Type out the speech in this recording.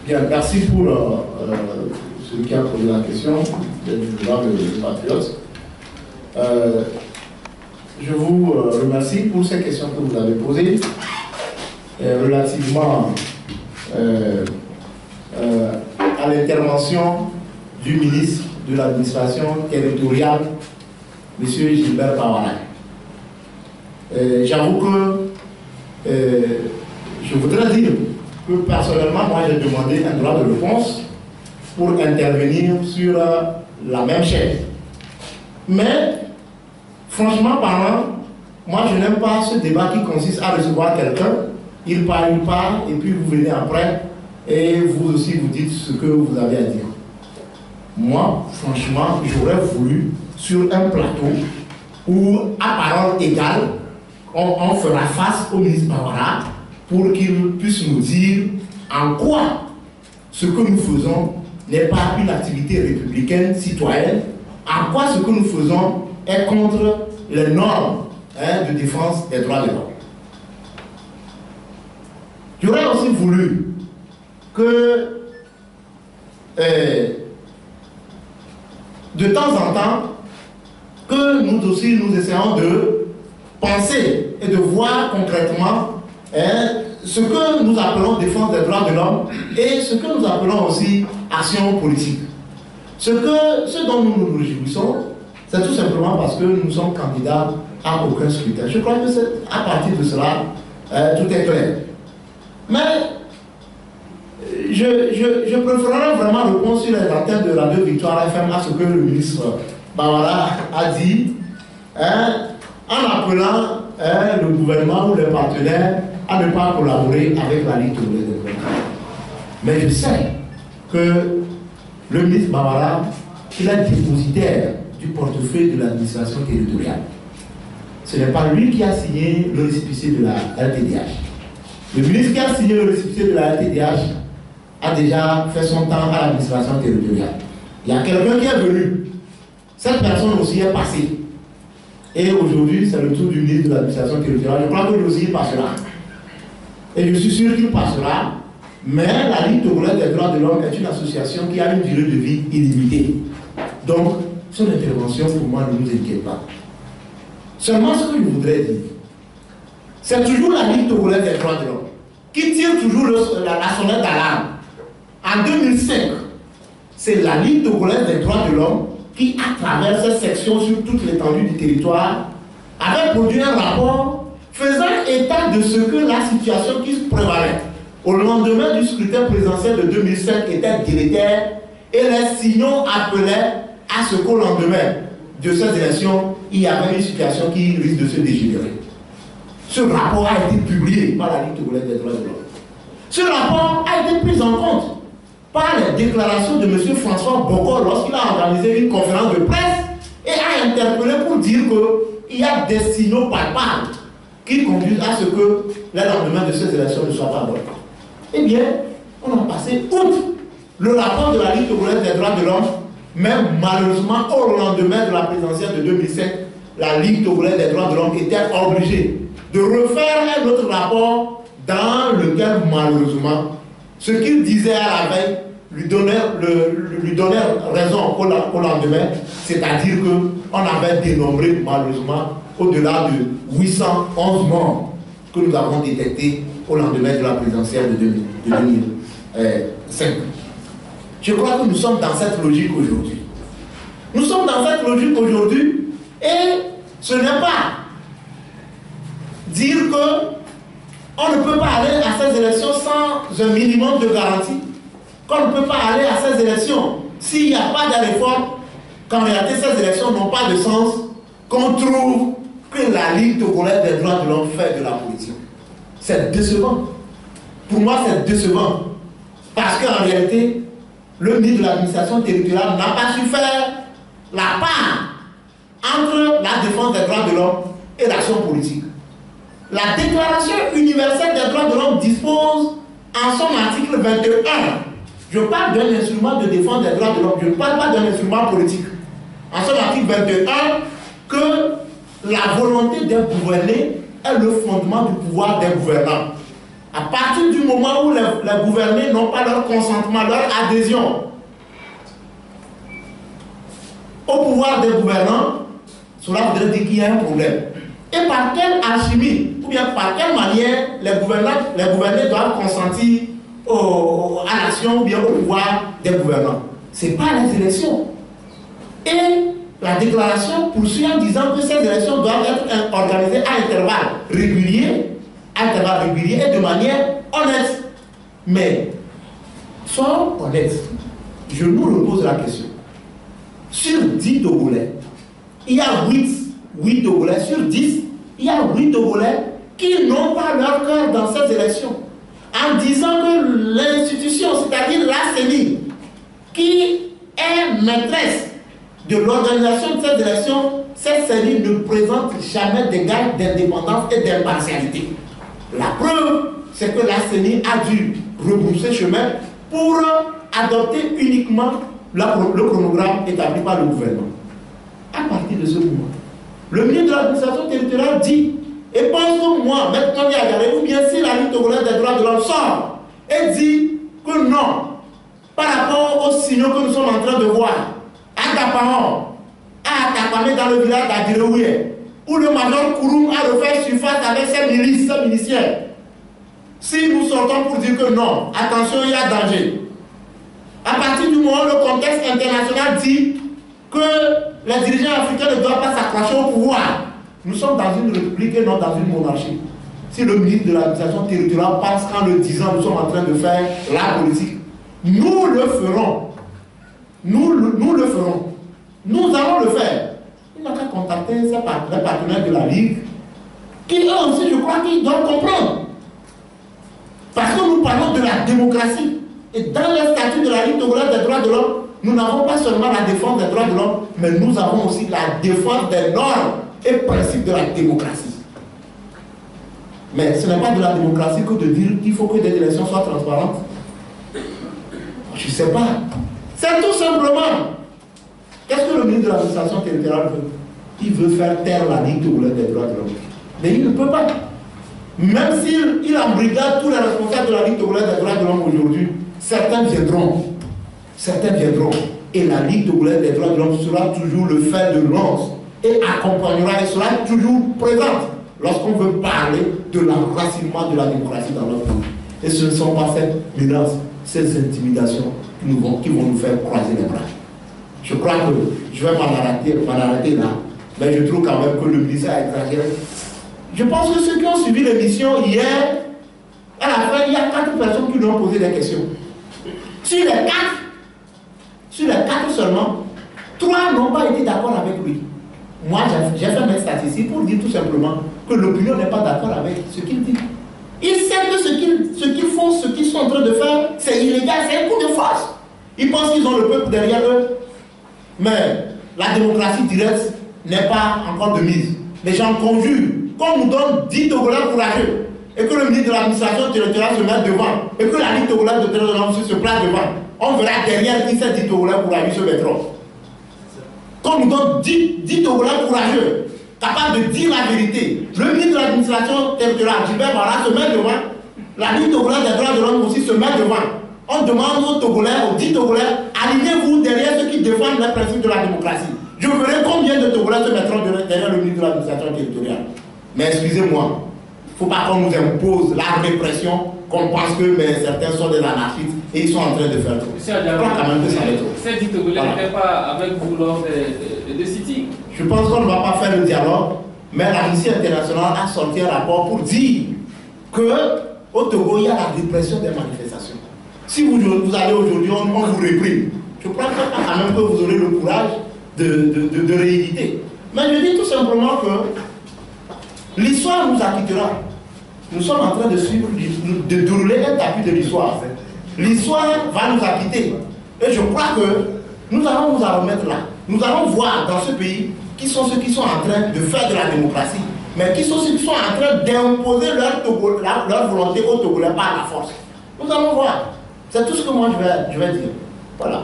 Bien, merci pour celui qui a posé la question, du droit de patriote. Je vous remercie pour ces questions que vous avez posées relativement à l'intervention du ministre de l'administration territoriale, M. Gilbert Bawara. J'avoue que je voudrais dire que personnellement, moi j'ai demandé un droit de réponse pour intervenir sur la même chaîne. Mais, franchement parlant, moi je n'aime pas ce débat qui consiste à recevoir quelqu'un, il parle, et puis vous venez après, et vous aussi vous dites ce que vous avez à dire. Moi, franchement, j'aurais voulu, sur un plateau, où, à parole égale, on fera face au ministre Bawara pour qu'il puisse nous dire en quoi ce que nous faisons n'est pas une activité républicaine, citoyenne, en quoi ce que nous faisons est contre les normes de défense des droits de l'homme. J'aurais aussi voulu que de temps en temps, que nous aussi nous essayons de penser et de voir concrètement ce que nous appelons défense des droits de l'homme et ce que nous appelons aussi action politique. Ce dont nous nous réjouissons, c'est tout simplement parce que nous sommes candidats à aucun scrutin. Je crois que c'est à partir de cela, tout est clair. Mais je préférerais vraiment répondre sur les antennes de Radio Victoire FM à ce que le ministre Bawara a dit, en appelant le gouvernement ou les partenaires à ne pas collaborer avec la Ligue togolaise des droits de l'homme. Mais je sais que le ministre Bawara, il est dépositaire du portefeuille de l'administration territoriale. Ce n'est pas lui qui a signé le récépissé de la LTDH. Le ministre qui a signé le récépissé de la LTDH a déjà fait son temps à l'administration territoriale. Il y a quelqu'un qui est venu. Cette personne aussi est passée. Et aujourd'hui, c'est le tour du ministre de l'administration territoriale. Je crois que lui aussi passera. Et je suis sûr qu'il passera. Mais la Ligue togolaise des droits de l'homme est une association qui a une durée de vie illimitée. Donc, son intervention, pour moi, ne nous inquiète pas. Seulement ce que je voudrais dire, c'est toujours la Ligue togolaise des droits de l'homme qui tire toujours la sonnette d'alarme. En 2005, c'est la Ligue togolaise des droits de l'homme qui, à travers cette section sur toute l'étendue du territoire, avait produit un rapport faisant état de ce que la situation qui se prévalait au lendemain du scrutin présidentiel de 2005 était délétère et les signaux appelaient à ce qu'au lendemain de ces élections, il y avait une situation qui risque de se dégénérer. Ce rapport a été publié par la Ligue togolaise des droits de l'homme. Ce rapport a été pris en compte par les déclarations de M. François Bokor lorsqu'il a organisé une conférence de presse et a interpellé pour dire qu'il y a des signaux palpables qui conduisent à ce que les lendemains de ces élections ne soient pas bons. Eh bien, on a passé outre le rapport de la Ligue togolaise des droits de l'homme, mais malheureusement, au lendemain de la présidentielle de 2007, la Ligue togolaise des droits de l'homme était obligée de refaire un autre rapport dans lequel, malheureusement, ce qu'il disait à la veille lui donnait raison au lendemain, c'est-à-dire qu'on avait dénombré, malheureusement, au-delà de 811 morts que nous avons détectés au lendemain de la présidentielle de 2005. Je crois que nous sommes dans cette logique aujourd'hui. Nous sommes dans cette logique aujourd'hui et ce n'est pas dire qu'on ne peut pas aller à ces élections sans un minimum de garantie, qu'on ne peut pas aller à ces élections s'il n'y a pas de réforme, qu'en réalité ces élections n'ont pas de sens, qu'on trouve que la Ligue togolaise des droits de l'homme fait de la politique. C'est décevant. Pour moi, c'est décevant. Parce qu'en réalité, le ministre de l'administration territoriale n'a pas su faire la part entre la défense des droits de l'homme et l'action politique. La Déclaration universelle des droits de l'homme dispose en son article 21, je parle d'un instrument de défense des droits de l'homme, je ne parle pas d'un instrument politique. En son article 21, que la volonté d'un gouverné est le fondement du pouvoir des gouvernants. À partir du moment où les gouvernés n'ont pas leur consentement, leur adhésion au pouvoir des gouvernants, cela voudrait dire qu'il y a un problème. Et par quelle alchimie, ou bien par quelle manière les gouvernés doivent consentir à l'action ou bien au pouvoir des gouvernants? Ce n'est pas les élections. Et la déclaration poursuit en disant que ces élections doivent être organisées à intervalles réguliers et de manière honnête. Mais, soyons honnêtes, je nous repose la question. Sur 10 Togolais, il y a 8 Togolais, sur 10, il y a 8 Togolais qui n'ont pas leur cœur dans ces élections. En disant que l'institution, c'est-à-dire la CENI, qui est maîtresse de l'organisation de ces élections, cette CENI ne présente jamais des gages d'indépendance et d'impartialité. La preuve, c'est que la CENI a dû rebrousser chemin pour adopter uniquement le chronogramme établi par le gouvernement. À partir de ce moment, le ministre de l'administration territoriale dit, et pense que moi, maintenant, ou bien si la Ligue togolaise des droits de l'homme sort et dit que non, par rapport aux signaux que nous sommes en train de voir, à Tapaon, à Tapamé dans le village d'Adirouye, où le major Kouroum a refait surface avec ses milices, ses miliciens. Si nous sortons pour dire que non, attention, il y a danger. À partir du moment où le contexte international dit que les dirigeants africains ne doivent pas s'accrocher au pouvoir, nous sommes dans une république et non dans une monarchie. Si le ministre de l'administration territoriale pense qu'en le disant, nous sommes en train de faire la politique, nous le ferons. Nous le ferons. Nous allons le faire. Il n'a qu'à contacter les partenaires de la Ligue, qui eux aussi, je crois qu'ils doivent comprendre. Parce que nous parlons de la démocratie. Et dans le statut de la Ligue togolaise des droits de l'homme, nous n'avons pas seulement la défense des droits de l'homme, mais nous avons aussi la défense des normes et principes de la démocratie. Mais ce n'est pas de la démocratie que de dire qu'il faut que des élections soient transparentes. Je ne sais pas. C'est tout simplement. Qu'est-ce que le ministre de l'administration territoriale veut? Il veut faire taire la Ligue togolaise des droits de l'homme. Mais il ne peut pas. Même s'il embrigade tous les responsables de la Ligue togolaise des droits de l'homme aujourd'hui, certains viendront. Certains viendront. Et la Ligue togolaise des droits de l'homme sera toujours le fer de lance et accompagnera et sera toujours présente lorsqu'on veut parler de l'enracinement de la démocratie dans notre pays. Et ce ne sont pas ces menaces, ces intimidations qui vont nous faire croiser les bras. Je crois que je vais m'en arrêter là, mais je trouve quand même que le ministère a exagéré. Je pense que ceux qui ont suivi l'émission hier, à la fin, il y a 4 personnes qui lui ont posé des questions. Sur les 4 seulement, 3 n'ont pas été d'accord avec lui. Moi, j'ai fait mes statistiques pour dire tout simplement que l'opinion n'est pas d'accord avec ce qu'il dit. Ils savent que ce qu'ils font, ce qu'ils sont en train de faire, c'est illégal, c'est un coup de force. Ils pensent qu'ils ont le peuple derrière eux. Mais la démocratie directe n'est pas encore de mise. Les gens conjurent qu'on nous donne 10 Togolais courageux et que le ministre de l'administration territoriale se mette devant et que la Ligue togolaise de droits de l'homme se place devant. On verra derrière qui ces 10 Togolais courageux se mettront. Qu'on nous donne 10 Togolais courageux, capables de dire la vérité. Le ministre de l'administration territoriale, Gilbert Barra, se met devant. La Ligue togolaise des droits de l'homme aussi se met devant. On demande aux Togolais, aux 10 Togolais, alignez-vous derrière ceux qui défendent les principes de la démocratie. Je verrai combien de Togolais se mettront derrière le ministre de l'administration territoriale. Mais excusez-moi, il ne faut pas qu'on nous impose la répression, qu'on pense que certains sont des anarchistes et ils sont en train de faire trop. Monsieur Adjama, ces 10 Togolais n'étaient pas avec vous lors de sit-ins. Je pense qu'on ne va pas faire le dialogue, mais l'Amnesty internationale a sorti un rapport pour dire qu'au Togo, il y a la répression des manifestations. Si vous allez aujourd'hui, on vous réprime. Je crois quand même que vous aurez le courage de rééditer. Mais je dis tout simplement que l'histoire nous acquittera. Nous sommes en train de suivre, de dérouler un tapis de l'histoire. L'histoire va nous acquitter. Et je crois que nous allons nous en remettre là. Nous allons voir dans ce pays qui sont ceux qui sont en train de faire de la démocratie, mais qui sont ceux qui sont en train d'imposer leur volonté aux Togolais par la force. Nous allons voir. C'est tout ce que moi je vais dire. Voilà.